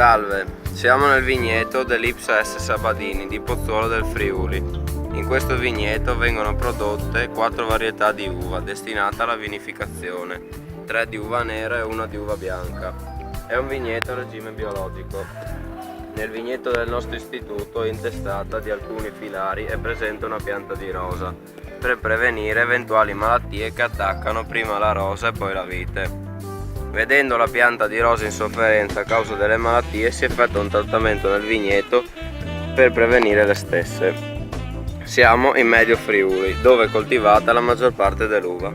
Salve, siamo nel vigneto dell'Ipsa S. Sabadini di Pozzuolo del Friuli. In questo vigneto vengono prodotte 4 varietà di uva destinate alla vinificazione, 3 di uva nera e 1 di uva bianca. È un vigneto a regime biologico. Nel vigneto del nostro istituto, in testata di alcuni filari, è presente una pianta di rosa, per prevenire eventuali malattie che attaccano prima la rosa e poi la vite. Vedendo la pianta di rosa in sofferenza a causa delle malattie, si effettua un trattamento nel vigneto per prevenire le stesse. Siamo in Medio Friuli, dove è coltivata la maggior parte dell'uva.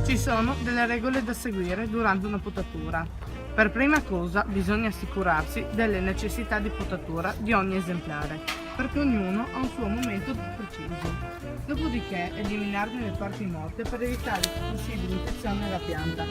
Ci sono delle regole da seguire durante una potatura. Per prima cosa bisogna assicurarsi delle necessità di potatura di ogni esemplare, perché ognuno ha un suo momento preciso. Dopodiché eliminarne le parti morte per evitare possibili infezioni alla pianta.